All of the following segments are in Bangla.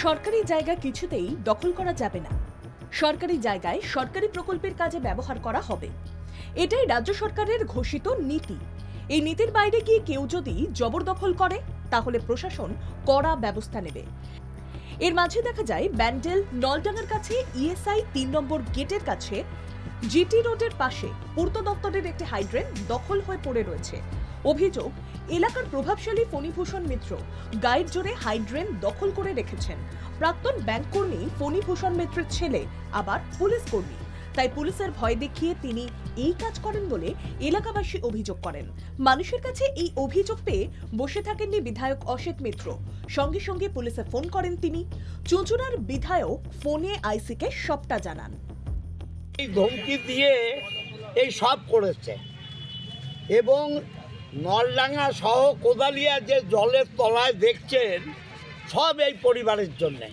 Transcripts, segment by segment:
সরকারি জায়গা কিছুতেই দখল করা যাবে না। সরকারি জায়গায় সরকারি প্রকল্পের কাজে ব্যবহার করা হবে, এটাই রাজ্য সরকারের ঘোষিত নীতি। এই নীতির বাইরে গিয়ে কেউ যদি জবরদখল করে তাহলে প্রশাসন কড়া ব্যবস্থা নেবে। এর মাঝে দেখা যায় ব্যান্ডেল নলডাঙ্গার কাছে ইএসআই ৩ নম্বর গেটের কাছে জিটি রোডের পাশে পূর্ত দপ্তরের একটি হাইড্রেন দখল হয়ে পড়ে রয়েছে। অভিযোগ, এলাকার প্রভাবশালী ফণীভূষণ মিত্র গাইড জোরে হাইড্রেন দখল করে রেখেছেন। প্রাক্তন ব্যাংক কর্মী ফণীভূষণ মিত্রের ছেলে আবার পুলিশ কর্মী, তাই পুলিশের ভয় দেখিয়ে তিনি এই কাজ করেন বলে এলাকাবাসী অভিযোগ করেন। মানুষের কাছে এই অভিযোগ পেয়ে বসে থাকেননি বিধায়ক অসিত মিত্র, সঙ্গে সঙ্গে পুলিশে ফোন করেন তিনি। চুঁচুড়ার বিধায়ক ফোনে আইসিকে সবটা জানান। এই ধমকি দিয়ে এই সব করেছে এবং নলডাঙ্গা সহ কোদালিয়া যে জলের তলায় দেখছেন সব এই পরিবারের জন্যে।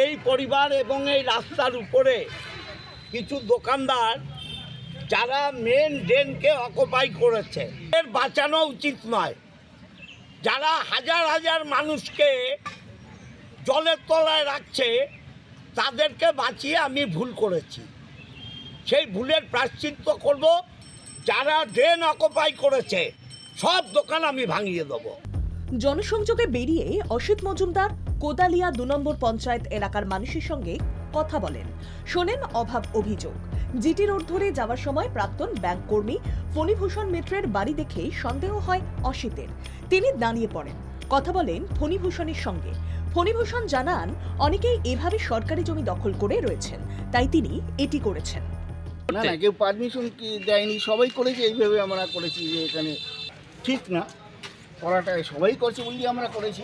এই পরিবার এবং এই রাস্তার উপরে কিছু দোকানদার যারা মেন ড্রেনকে অকুপাই করেছে, এর বাঁচানো উচিত নয়। যারা হাজার হাজার মানুষকে জলের তলায় রাখছে তাদেরকে বাঁচিয়ে আমি ভুল করেছি, সেই ভুলের প্রায়শ্চিত্ত করব। যারা ড্রেন অকুপাই করেছে সব দোকান আমি ভাঙিয়ে দেব। জনসংযোগে বেরিয়ে অসিত মজুমদার কোদালিয়া ২ নম্বর পঞ্চায়েত এলাকার মানুষের সঙ্গে কথা বলেন, শোনেন অভাব অভিযোগ। জিটি রোড ধরে যাওয়ার সময় প্রাক্তন ব্যাংক কর্মী ফণীভূষণ মিত্রের বাড়ি দেখেই সন্দেহ হয় অসিতের। তিনি দাঁড়িয়ে পড়েন, কথা বলেন ফণীভূষণের সঙ্গে। ফণীভূষণ জানান অনেকেই এভাবে সরকারি জমি দখল করে রয়েছেন, তাই তিনি এটি করেছেন। না না, কেউ পারমিশন কি দেয়নি, সবাই করেছে। এইভাবে আমরা করেছি যে এখানে ঠিক না করাটা, সবাই করছে বলি আমরা করেছি।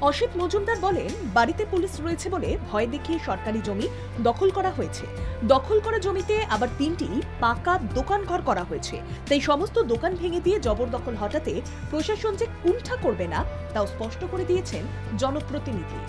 অসিত মজুমদার বলেন, বাড়িতে পুলিশ রয়েছে বলে ভয় দেখিয়ে সরকারি জমি দখল করা হয়েছে। দখল করা জমিতে আবার ৩টি পাকা দোকান ঘর করা হয়েছে, তাই সমস্ত দোকান ভেঙে দিয়ে জবরদখল হটাতে প্রশাসন যে কুণ্ঠা করবে না তাও স্পষ্ট করে দিয়েছেন জনপ্রতিনিধি।